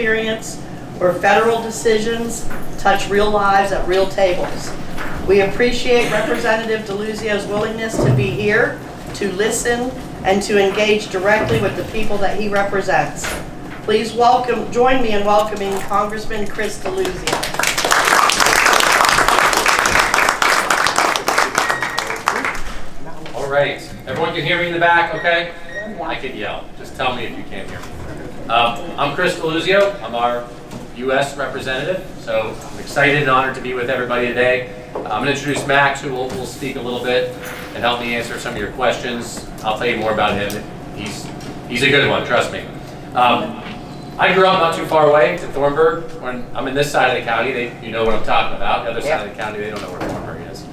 experience where federal decisions touch real lives at real tables. We appreciate Representative Deluzio's willingness to be here, to listen, and to engage directly with the people that he represents. Please join me in welcoming Congressman Chris Deluzio. All right, everyone can hear me in the back, okay? I can yell, just tell me if you can't hear me. I'm Chris Deluzio, I'm our U.S. representative, so I'm excited and honored to be with everybody today. I'm going to introduce Max, who will speak a little bit and help me answer some of your questions. I'll tell you more about him. He's a good one, trust me. I grew up not too far away to Thornburg. When I'm in this side of the county, you know what I'm talking about. The other side of the county, they don't know where Thornburg is.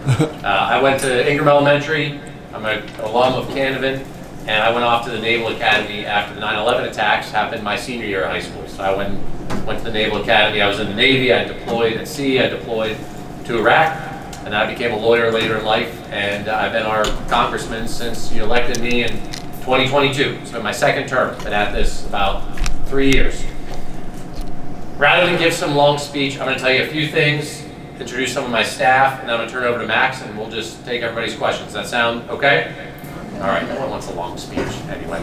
I went to Ingram Elementary. I'm an alum of Canevin, and I went off to the Naval Academy after the 9/11 attacks happened my senior year of high school. So I went to the Naval Academy. I was in the Navy. I deployed at sea. I deployed to Iraq, and I became a lawyer later in life. And I've been our congressman since you elected me in 2022. So my second term. Been at this about 3 years. Rather than give some long speech, I'm going to tell you a few things, introduce some of my staff, and then I'm going to turn it over to Max, and we'll just take everybody's questions. Does that sound okay? All right, no one wants a long speech anyway.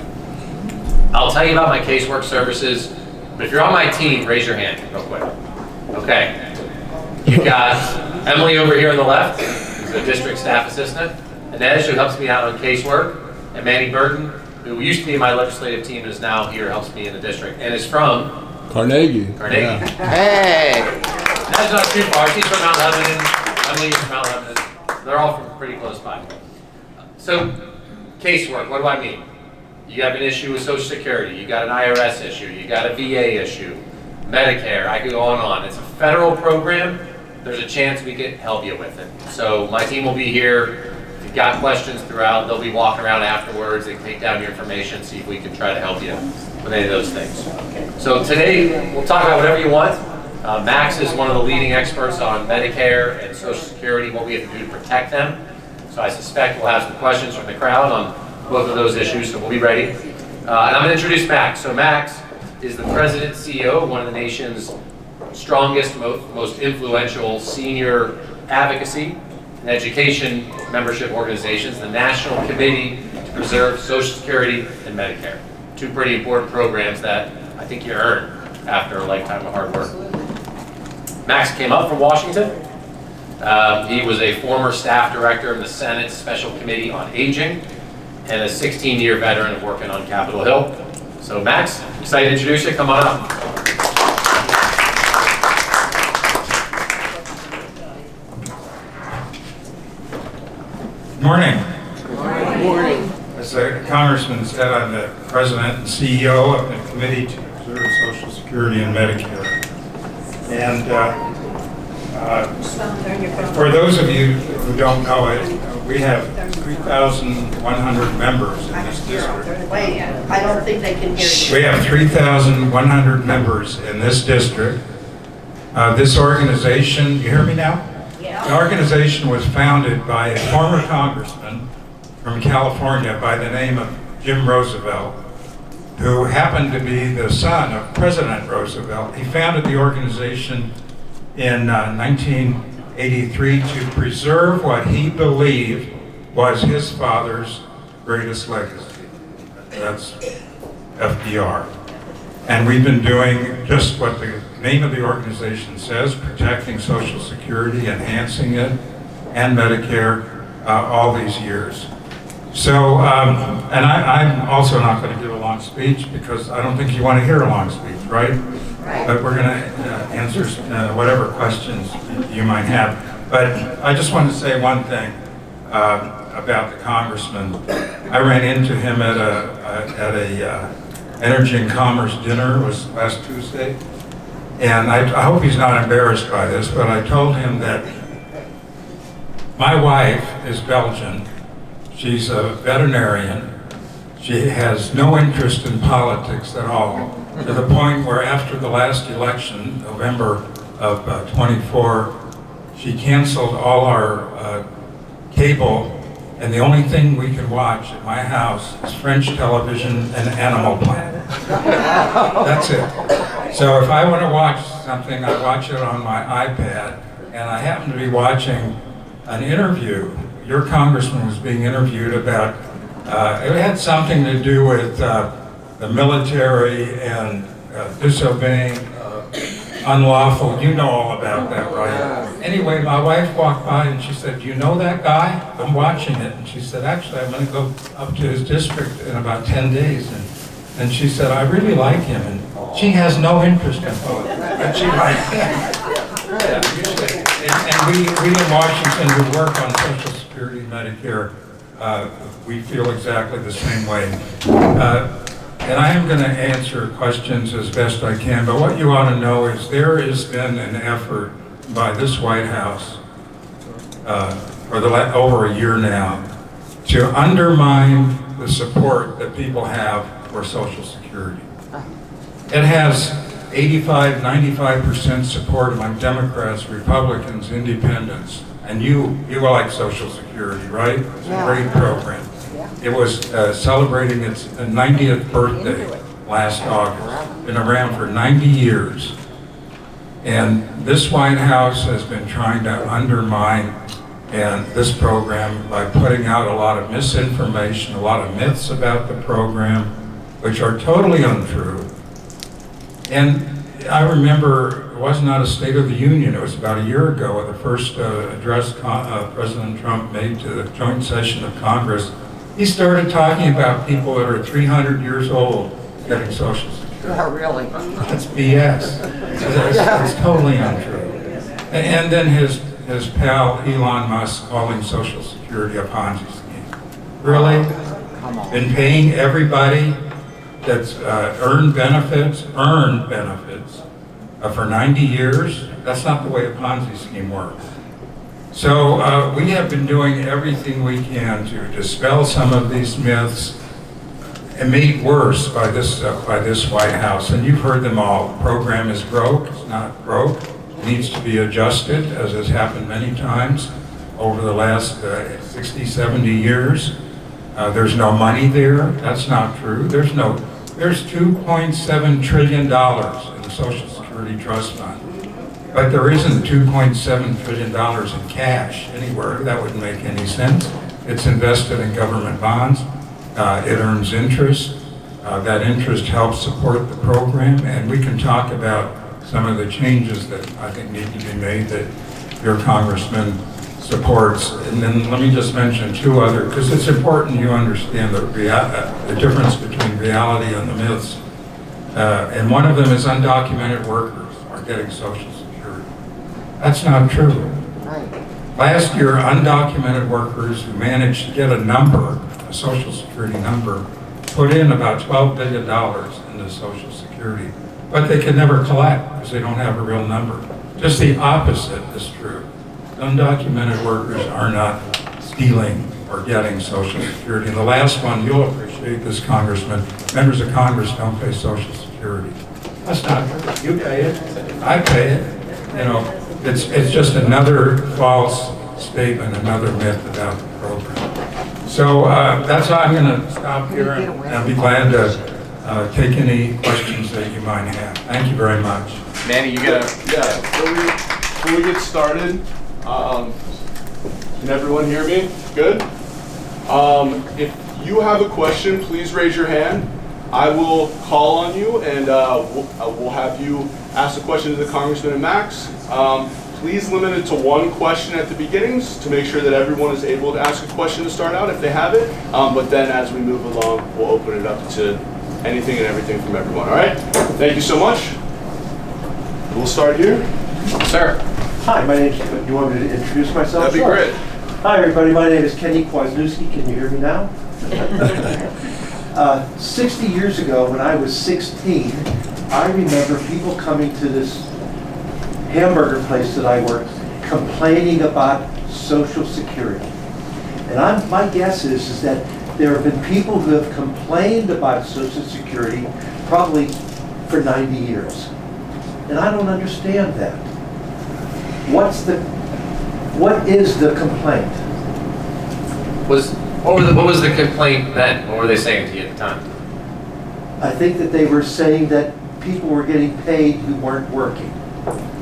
I'll tell you about my casework services, but if you're on my team, raise your hand real quick. Okay. You've got Emily over here on the left, who's the district staff assistant, Inej, who helps me out on casework, and Manny Burton, who used to be in my legislative team and is now here, helps me in the district, and is from Carnegie. Yeah. Hey! That's not too far. She's from Mount Lebanon. Emily's from Mount Lebanon. They're all from pretty close by. So, casework, what do I mean? You have an issue with Social Security, you got an IRS issue, you got a VA issue, Medicare, I could go on and on. It's a federal program. There's a chance we could help you with it. So my team will be here. If you've got questions throughout, they'll be walking around afterwards. They can take down your information, see if we can try to help you with any of those things. So today, we'll talk about whatever you want. Max is one of the leading experts on Medicare and Social Security, what we have to do to protect them. So I suspect we'll have some questions from the crowd on both of those issues, so we'll be ready. And I'm going to introduce Max. So Max is the president CEO of one of the nation's strongest, most influential senior advocacy and education membership organizations, the National Committee to Preserve Social Security and Medicare. Two pretty important programs that I think you earn after a lifetime of hard work. Max came up from Washington. He was a former staff director of the Senate Special Committee on Aging and a 16-year veteran of working on Capitol Hill. So Max, excited to introduce you. Come on up. Morning. Good morning. As the Congressman said, I'm the President and CEO of the Committee to Preserve Social Security and Medicare. And for those of you who don't know it, we have 3,100 members in this district. Wait, I don't think they can hear you. We have 3,100 members in this district. This organization, you hear me now? Yeah. The organization was founded by a former congressman from California by the name of Jim Roosevelt, who happened to be the son of President Roosevelt. He founded the organization in 1983 to preserve what he believed was his father's greatest legacy. That's FDR. And we've been doing just what the name of the organization says, protecting Social Security, enhancing it, and Medicare all these years. So, and I'm also not going to give a long speech because I don't think you want to hear a long speech, right? Right. But we're going to answer whatever questions you might have. But I just want to say one thing about the congressman. I ran into him at a Energy and Commerce dinner. It was last Tuesday. And I hope he's not embarrassed by this, but I told him that my wife is Belgian. She's a veterinarian. She has no interest in politics at all, to the point where after the last election, November of 24, she canceled all our cable, and the only thing we can watch at my house is French television and Animal Planet. That's it. So if I want to watch something, I watch it on my iPad, and I happen to be watching an interview. Your congressman was being interviewed about, it had something to do with the military and disobeying unlawful, you know all about that, right? Anyway, my wife walked by and she said, "Do you know that guy? I'm watching it." And she said, "Actually, I'm going to go up to his district in about 10 days. And she said, "I really like him." And she has no interest in politics, but she likes him. And we in Washington who work on Social Security, Medicare, we feel exactly the same way. And I am going to answer questions as best I can, but what you ought to know is there has been an effort by this White House for over a year now to undermine the support that people have for Social Security. It has 85, 95% support among Democrats, Republicans, Independents, and you like Social Security, right? It's a great program. It was celebrating its 90th birthday last August. Been around for 90 years. And this White House has been trying to undermine this program by putting out a lot of misinformation, a lot of myths about the program, which are totally untrue. And I remember it was not a State of the Union. It was about a year ago, the first address President Trump made to the joint session of Congress. He started talking about people that are 300 years old getting Social Security. Oh, really? That's BS. It's totally untrue. And then his pal Elon Musk calling Social Security a Ponzi scheme. Really? Come on. Been paying everybody that's earned benefits for 90 years? That's not the way a Ponzi scheme works. So we have been doing everything we can to dispel some of these myths and made worse by this White House. And you've heard them all. The program is broke. It's not broke. It needs to be adjusted, as has happened many times over the last 60, 70 years. There's no money there. That's not true. There's $2.7 trillion in the Social Security Trust Fund. But there isn't $2.7 trillion in cash anywhere. That wouldn't make any sense. It's invested in government bonds. It earns interest. That interest helps support the program. And we can talk about some of the changes that I think need to be made that your congressman supports. And then let me just mention two other, because it's important you understand the difference between reality and the myths. And one of them is undocumented workers are getting Social Security. That's not true. Right. Last year, undocumented workers who managed to get a number, a Social Security number, put in about $12 billion into Social Security, but they could never collect because they don't have a real number. Just the opposite is true. Undocumented workers are not stealing or getting Social Security. And the last one, you'll appreciate this, Congressman, members of Congress don't pay Social Security. That's not true. You pay it. I pay it. You know, it's just another false statement, another myth about the program. So that's how I'm going to stop here, and I'll be glad to take any questions that you might have. Thank you very much. Manny, you got to... Before we get started, can everyone hear me? Good? If you have a question, please raise your hand. I will call on you, and we'll have you ask the question to the Congressman and Max. Please limit it to one question at the beginnings to make sure that everyone is able to ask a question to start out if they have it. But then as we move along, we'll open it up to anything and everything from everyone. All right? Thank you so much. We'll start here. Sir. Hi, my name's, do you want me to introduce myself? That'd be great. Hi, everybody. My name is Kenny Kwasniewski. Can you hear me now? 60 years ago, when I was 16, I remember people coming to this hamburger place that I worked, complaining about Social Security. And my guess is that there have been people who have complained about Social Security probably for 90 years. And I don't understand that. What is the complaint? What was the complaint then? What were they saying to you at the time? I think that they were saying that people were getting paid who weren't working.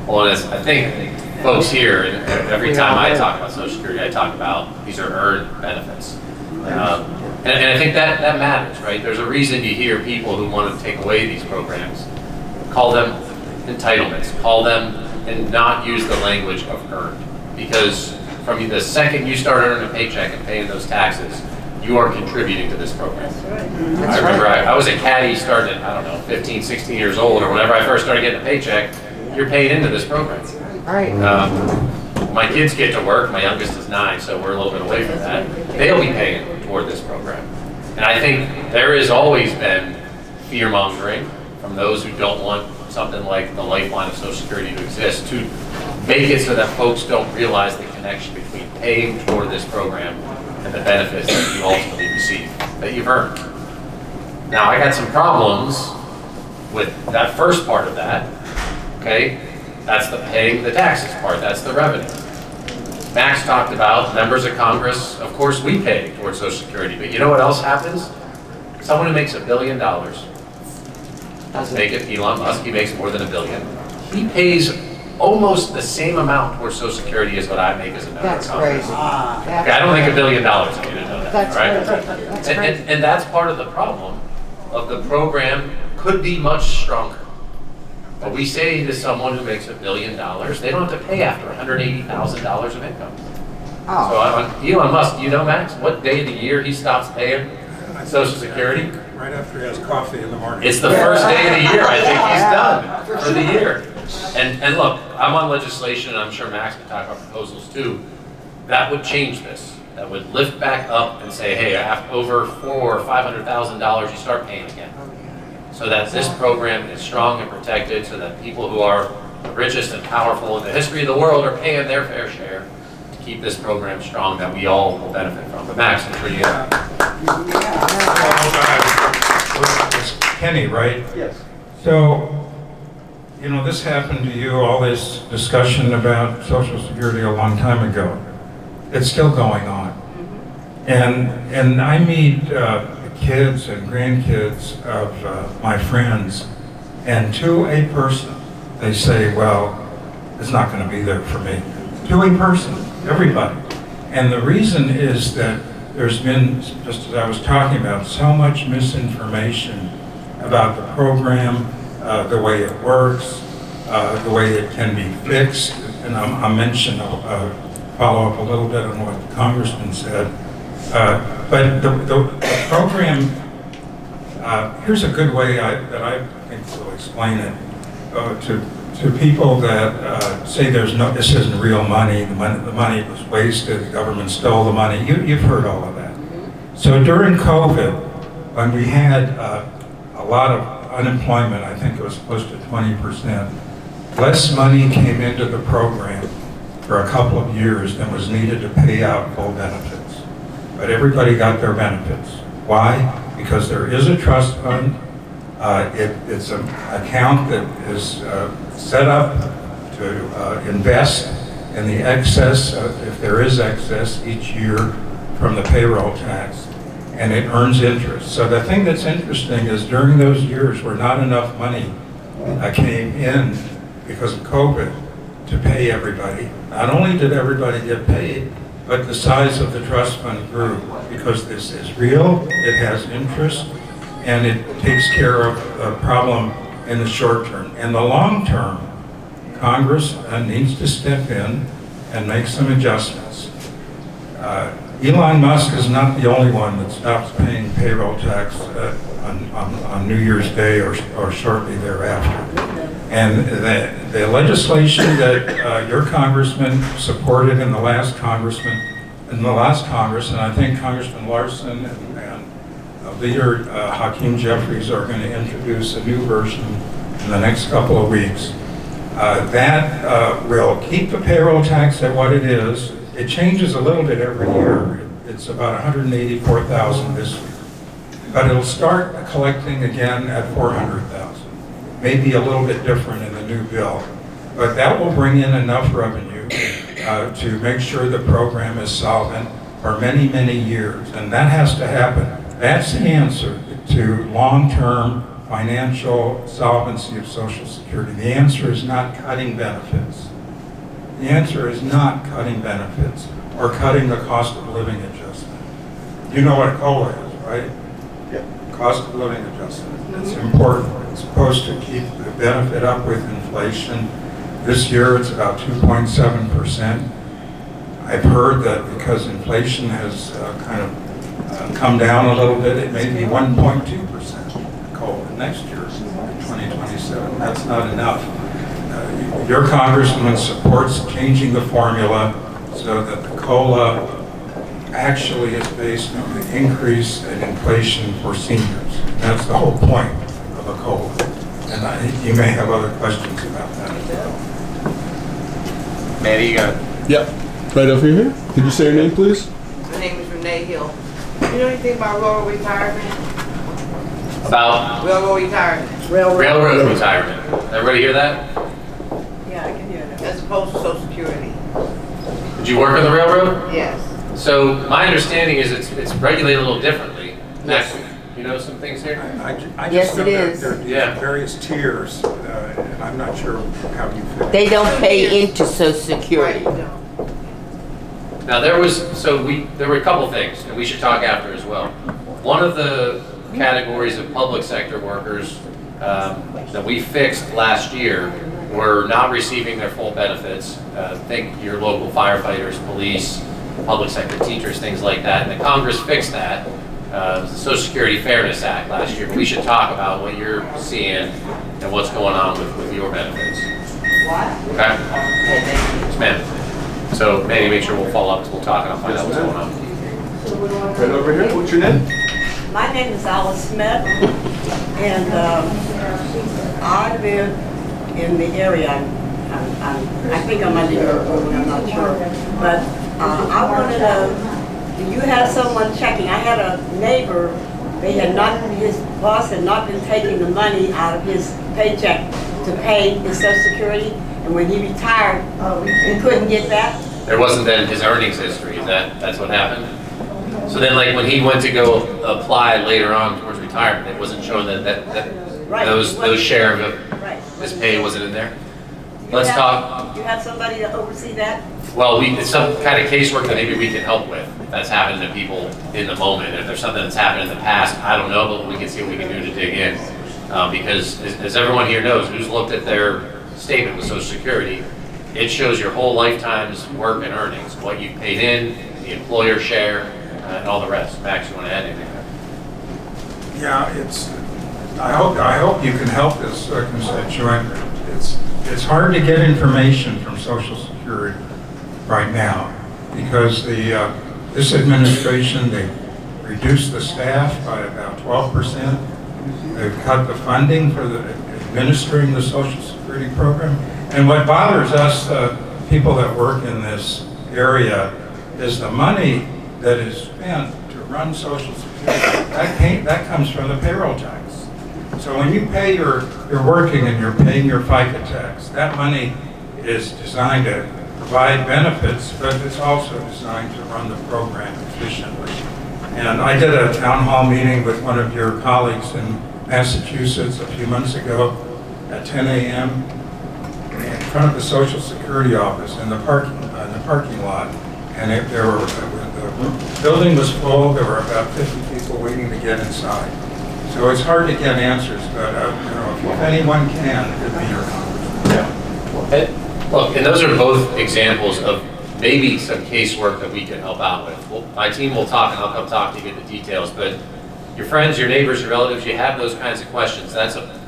Well, as I think folks here, and every time I talk about Social Security, I talk about these are earned benefits. And I think that matters, right? There's a reason you hear people who want to take away these programs call them entitlements, call them and not use the language of earned. Because from the second you start earning a paycheck and paying those taxes, you are contributing to this program. I remember I was a caddy starting at, I don't know, 15, 16 years old, or whenever I first started getting a paycheck, you're paying into this program. Right. My kids get to work, my youngest is 9, so we're a little bit away from that. They'll be paying toward this program. And I think there has always been fear-mongering from those who don't want something like the lifeline of Social Security to exist, to make it so that folks don't realize the connection between paying toward this program and the benefits that you ultimately receive, that you've earned. Now, I got some problems with that first part of that, okay? That's the paying the taxes part, that's the revenue. Max talked about members of Congress, of course we pay towards Social Security, but you know what else happens? Someone who makes $1 billion, let's make it Elon Musk, he makes more than $1 billion. He pays almost the same amount towards Social Security as what I make as a member That's of Congress. crazy. Okay, I don't make $1 billion, I need to know that, That's right? crazy. That's crazy. And that's part of the problem of the program could be much stronger. But we say to someone who makes $1 billion, they don't have to pay after $180,000 of income. So on Elon Musk, you know, Max, what day of the year he stops paying Social Security? Right after he has coffee in the morning. It's the first day of the year. I think he's done for the year. And look, I'm on legislation, and I'm sure Max can talk about proposals too. That would change this. That would lift back up and say, hey, after over $400,000 or $500,000, you start paying again. So that this program is strong and protected, so that people who are the richest and powerful in the history of the world are paying their fair share to keep this program strong that we all will benefit from. But Max, I'm sure you have. Kenny, right? Yes. So, you know, this happened to you, all this discussion about Social Security a long time ago. It's still going on. And I meet kids and grandkids of my friends, and to a person, they say, well, it's not going to be there for me. To a person, everybody. And the reason is that there's been, just as I was talking about, so much misinformation about the program, the way it works, the way it can be fixed. And I'll mention, follow up a little bit on what the Congressman said. But the program, here's a good way that I think will explain it to people that say this isn't real money, the money was wasted, the government stole the money. You've heard all of that. So during COVID, when we had a lot of unemployment, I think it was close to 20%, less money came into the program for a couple of years than was needed to pay out full benefits. But everybody got their benefits. Why? Because there is a trust fund. It's an account that is set up to invest in the excess, if there is excess each year from the payroll tax, and it earns interest. So the thing that's interesting is during those years where not enough money came in because of COVID to pay everybody, not only did everybody get paid, but the size of the trust fund grew because this is real, it has interest, and it takes care of a problem in the short term. In the long term, Congress needs to step in and make some adjustments. Elon Musk is not the only one that stops paying payroll tax on New Year's Day or shortly thereafter. And the legislation that your congressman supported in the last Congress, and I think Congressman Larson and Leader Hakeem Jeffries are going to introduce a new version in the next couple of weeks. That will keep the payroll tax at what it is. It changes a little bit every year. It's about $184,000 this year. But it'll start collecting again at $400,000. Maybe a little bit different in the new bill. But that will bring in enough revenue to make sure the program is solvent for many, many years. And that has to happen. That's the answer to long-term financial solvency of Social Security. The answer is not cutting benefits. The answer is not cutting benefits or cutting the cost of living adjustment. You know what COLA is, right? Yep. Cost of living adjustment. It's important. It's supposed to keep the benefit up with inflation. This year it's about 2.7%. I've heard that because inflation has come down a little bit, it may be 1.2% COLA next year, 2027. That's not enough. Your congressman supports changing the formula so that the COLA actually is based on the increase in inflation for seniors. That's the whole point of a COLA. And you may have other questions about that as well. Manny, you got it. Yep. Right over here. Could you say your name, please? My name is Renee Hill. You know anything about rural retirement? About Rural retirement, railroad retirement. Everybody hear that? Yeah, I can hear that. as opposed to Social Security. Did you work on the railroad? Yes. So my understanding is it's regulated a little differently. Max, you know some things here? I Yes, just know it that is. there Yeah. are various tiers, and I'm not sure how you fit. They don't pay into Social Security. Right, no. Now there were a couple things, and we should talk after as well. One of the categories of public sector workers that we fixed last year were not receiving their full benefits. Think your local firefighters, police, public sector teachers, things like that. And the Congress fixed that. It was the Social Security Fairness Act last year. But we should talk about what you're seeing and what's going on with your benefits. Okay? Yes, ma'am. So, Manny, make sure we'll follow up, we'll talk, and I'll find out what's going on. Right over here. What's your name? My name is Alice Smith, and I live in the area. I think I'm under your rule, I'm not sure. But I want to know, do you have someone checking? I had a neighbor, his boss had not been taking the money out of his paycheck to pay his Social Security, and when he retired, he couldn't get that. There wasn't then his earnings history, that's what happened? So then, like, when he went to go apply later on towards retirement, it wasn't showing that Right. those share of Right. his pay wasn't in there? Do Let's have- talk. Do you have somebody to oversee that? Well, it's some kind of casework that maybe we can help with, if that's happening to people in the moment. If there's something that's happened in the past, I don't know, but we can see what we can do to dig in. Because as everyone here knows, who's looked at their statement with Social Security, it shows your whole lifetime's work and earnings, what you've paid in, the employer share, and all the rest. Max, you want to add anything? Yeah, I hope you can help this constituent. It's hard to get information from Social Security right now because this administration, they reduced the staff by about 12%. They've cut the funding for administering the Social Security program. And what bothers us, people that work in this area, is the money that is spent to run Social Security. That comes from the payroll tax. So when you pay you're working and you're paying your FICA tax, that money is designed to provide benefits, but it's also designed to run the program efficiently. And I did a town hall meeting with one of your colleagues in Massachusetts a few months ago at 10 a.m. in front of the Social Security office in the parking lot. And the building was full. There were about 50 people waiting to get inside. So it's hard to get answers, but if anyone can, it would be your congressman. Yeah. Look, and those are both examples of maybe some casework that we can help out with. Well, my team will talk, and I'll come talk to you, get the details. But your friends, your neighbors, your relatives, you have those kinds of questions.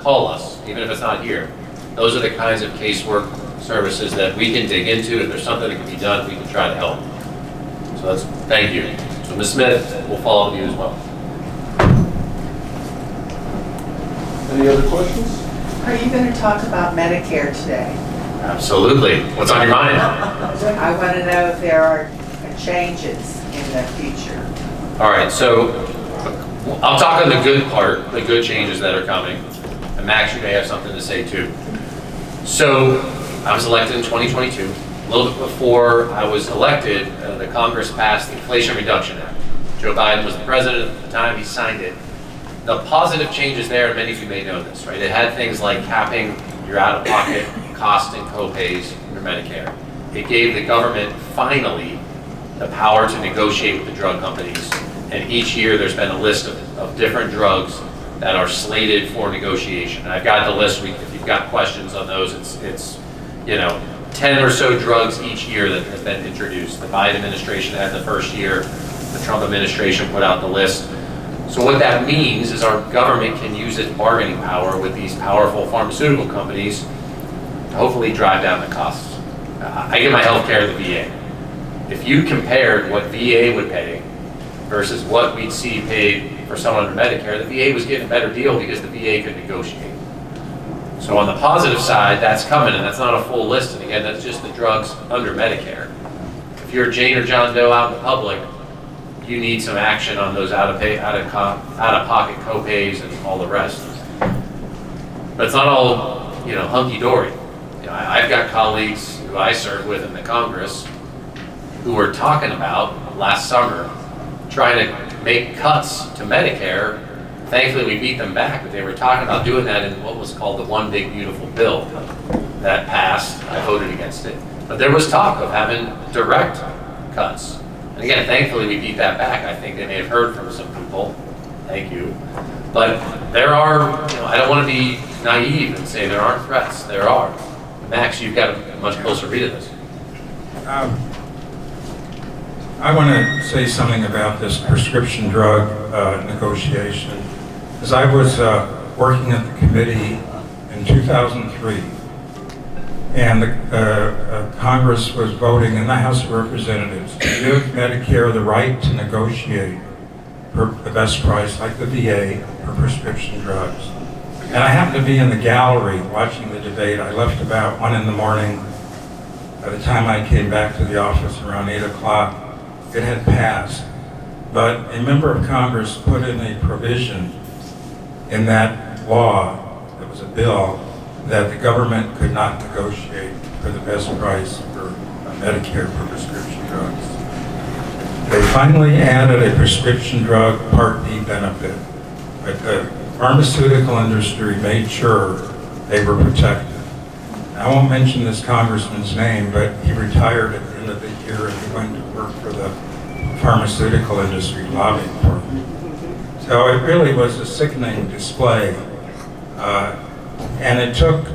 Call us, even if it's not here. Those are the kinds of casework services that we can dig into. If there's something that can be done, we can try to help. So thank you. So Ms. Smith, we'll follow up with you as well. Any other questions? Are you going to talk about Medicare today? Absolutely. What's on your mind? I want to know if there are changes in the future. All right, so I'll talk on the good part, the good changes that are coming. And Max, you may have something to say too. So I was elected in 2022. A little bit before I was elected, the Congress passed the Inflation Reduction Act. Joe Biden was the president at the time, he signed it. the positive changes there, and many of you may know this, right? It had things like capping your out-of-pocket costs and co-pays for Medicare. It gave the government, finally, the power to negotiate with the drug companies. And each year there's been a list of different drugs that are slated for negotiation. And I've got the list, if you've got questions on those, it's 10 or so drugs each year that have been introduced. The Biden administration had the first year, the Trump administration put out the list. So what that means is our government can use its bargaining power with these powerful pharmaceutical companies to hopefully drive down the costs. I get my health care at the VA. If you compared what VA would pay versus what we'd see paid for someone under Medicare, the VA was getting a better deal because the VA could negotiate. So on the positive side, that's coming, and that's not a full list, and again, that's just the drugs under Medicare. If you're Jane or John Doe out in the public, you need some action on those out-of-pocket co-pays and all the rest. But it's not all, hunky-dory. I've got colleagues who I serve with in the Congress who were talking about last summer trying to make cuts to Medicare. Thankfully, we beat them back, but they were talking about doing that in what was called the One Big Beautiful Bill. That passed. I voted against it. But there was talk of having direct cuts. And again, thankfully, we beat that back. I think they may have heard from some people. Thank you. But there are, I don't want to be naive and say there aren't threats. There are. Max, you've got a much closer read of this. I want to say something about this prescription drug negotiation. As I was working at the committee in 2003, and the Congress was voting in the House of Representatives to give Medicare the right to negotiate for the best price, like the VA, for prescription drugs. And I happened to be in the gallery watching the debate. I left about 1 in the morning. By the time I came back to the office around 8 o'clock, it had passed. But a member of Congress put in a provision in that law, that was a bill, that the government could not negotiate for the best price for Medicare for prescription drugs. They finally added a prescription drug Part B benefit, but the pharmaceutical industry made sure they were protected. I won't mention this congressman's name, but he retired at the end of the year and he went to work for the pharmaceutical industry, lobbying for them. So it really was a sickening display. And it took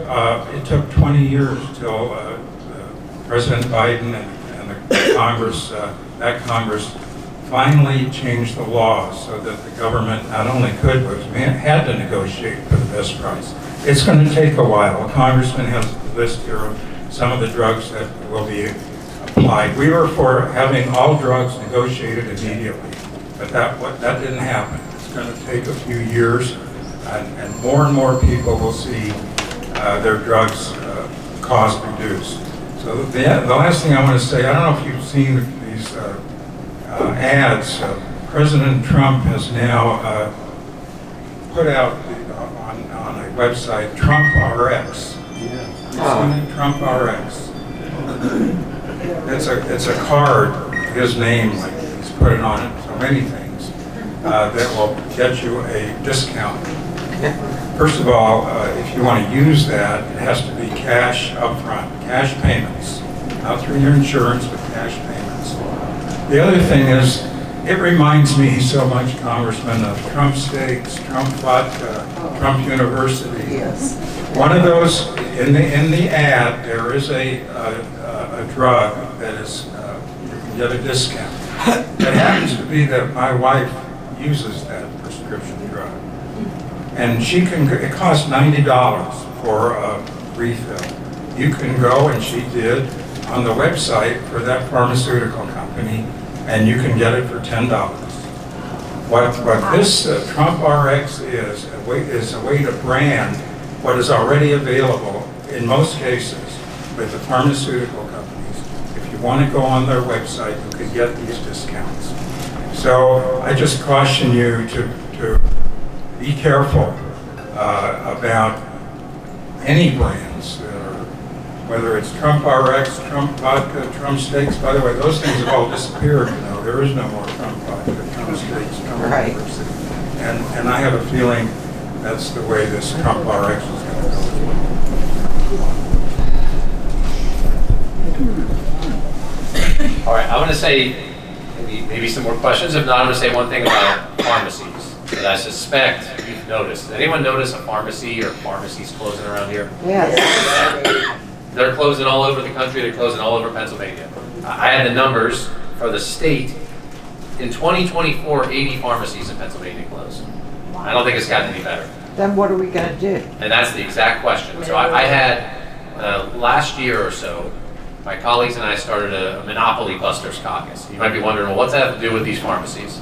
20 years till President Biden and the Congress, that Congress finally changed the law so that the government not only could, but had to negotiate for the best price. It's going to take a while. The congressman has a list here of some of the drugs that will be applied. We were for having all drugs negotiated immediately, but that didn't happen. It's going to take a few years, and more people will see their drugs cost reduced. So the last thing I want to say, I don't know if you've seen these ads. President Trump has now put out on a website Trump RX. Trump RX. It's a card, his name, like he's put it on it, so many things that will get you a discount. First of all, if you want to use that, it has to be cash upfront, cash payments, not through your insurance, but cash payments. The other thing is, it reminds me so much, Congressman, of Trump Steaks, Trump Vodka, Trump University. Yes. One of those, in the ad, there is a drug that is, you can get a discount. It happens to be that my wife uses that prescription drug. And it costs $90 for a refill. You can go, and she did, on the website for that pharmaceutical company, and you can get it for $10. What this Trump RX is a way to brand what is already available in most cases with the pharmaceutical companies. If you want to go on their website, you can get these discounts. So I just caution you to be careful about any brands, whether it's Trump RX, Trump Vodka, Trump Steaks. By the way, those things have all disappeared. There is no more Trump Vodka, Trump Steaks, Trump University. And I have a feeling that's the way this Trump RX is going to go. All right, I want to say maybe some more questions. If not, I'm going to say one thing about pharmacies that I suspect you've noticed. Anyone notice a pharmacy or pharmacies closing around here? Yes. They're closing all over the country. They're closing all over Pennsylvania. I had the numbers for the state. In 2024, 80 pharmacies in Pennsylvania closed. I don't think it's gotten any better. Then what are we gonna do? And that's the exact question. So I had, last year or so, my colleagues and I started a Monopoly Busters caucus. You might be wondering, well, what's that have to do with these pharmacies?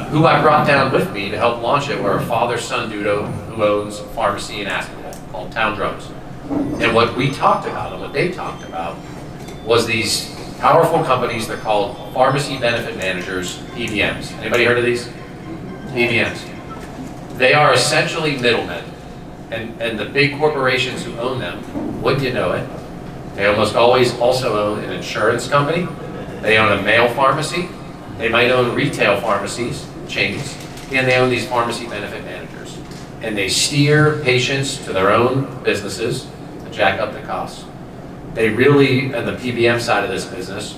Who I brought down with me to help launch it were a father-son duo who owns a pharmacy in Aspinwall called Town Drums. And what we talked about and what they talked about was these powerful companies. They're called Pharmacy Benefit Managers, PBMs. Anybody heard of these? PBMs. They are essentially middlemen. And the big corporations who own them, wouldn't you know it, they almost always also own an insurance company. They own a mail pharmacy. They might own retail pharmacies, chains, and they own these pharmacy benefit managers. And they steer patients to their own businesses to jack up the costs. They really, on the PBM side of this business,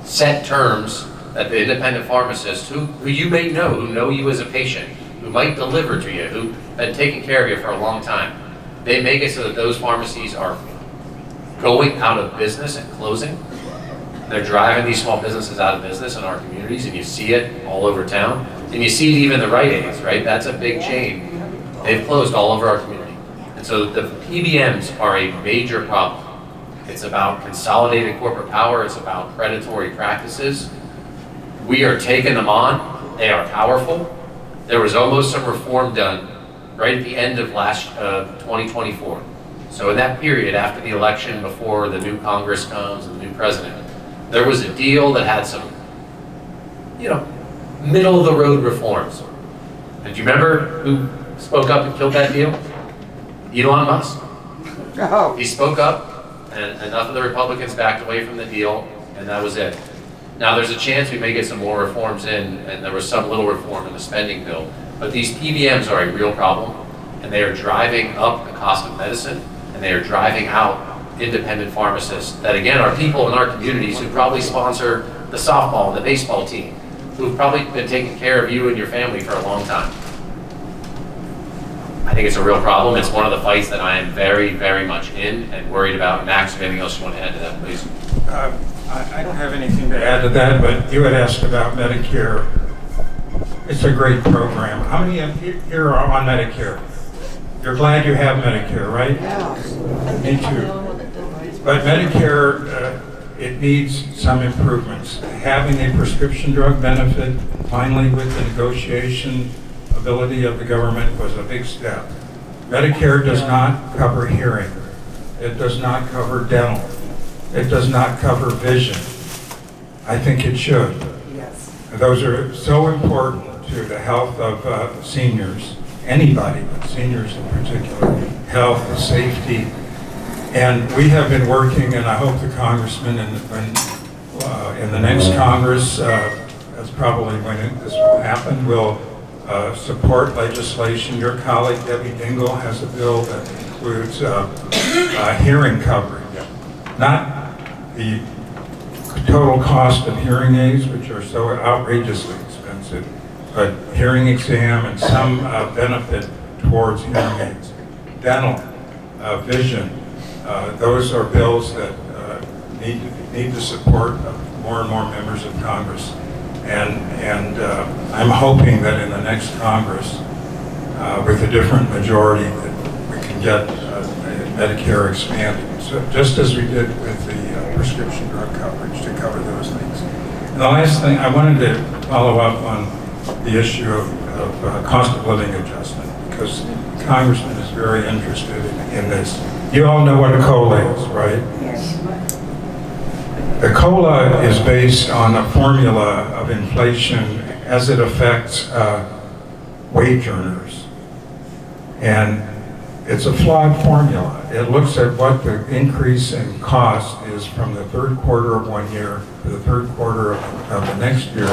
set terms that the independent pharmacists, who you may know, who know you as a patient, who might deliver to you, who've been taking care of you for a long time, they make it so that those pharmacies are going out of business and closing. They're driving these small businesses out of business in our communities, and you see it all over town. And you see it even the Rite Aids, right? That's a big chain. They've closed all over our community. And so the PBMs are a major problem. It's about consolidated corporate power. It's about predatory practices. We are taking them on. They are powerful. There was almost some reform done right at the end of 2024. So in that period after the election, before the new Congress comes and the new president, there was a deal that had some, middle of the road reforms. And do you remember who spoke up and killed that deal? Elon Musk. Oh. He spoke up, and enough of the Republicans backed away from the deal, and that was it. Now there's a chance we may get some more reforms in, and there was some little reform in the spending bill, but these PBMs are a real problem, and they are driving up the cost of medicine, and they are driving out independent pharmacists that, again, are people in our communities who probably sponsor the softball and the baseball team, who've probably been taking care of you and your family for a long time. I think it's a real problem. It's one of the fights that I am very, very much in and worried about. Max, anything else you want to add to that, please? I don't have anything to add to that, but you had asked about Medicare. It's a great program. How many of you here are on Medicare? You're glad you have Medicare, right? Yeah. Me too. But Medicare, it needs some improvements. Having a prescription drug benefit, finally with the negotiation ability of the government, was a big step. Medicare does not cover hearing. It does not cover dental. It does not cover vision. I think it should. Yes. Those are so important to the health of seniors, anybody, but seniors in particular, health, safety. And we have been working, and I hope the congressman in the next Congress, that's probably when this will happen, will support legislation. Your colleague, Debbie Dingell, has a bill that includes hearing coverage. Not the total cost of hearing aids, which are so outrageously expensive, but hearing exam and some benefit towards hearing aids. Dental, vision, those are bills that need the support of more and more members of Congress. And I'm hoping that in the next Congress, with a different majority, that we can get Medicare expanded. So just as we did with the prescription drug coverage to cover those things. And the last thing, I wanted to follow up on the issue of cost of living adjustment, because the Congressman is very interested in this. You all know what a COLA is, right? Yes. The COLA is based on a formula of inflation as it affects wage earners. And it's a flawed formula. It looks at what the increase in cost is from the third quarter of one year to the third quarter of the next year,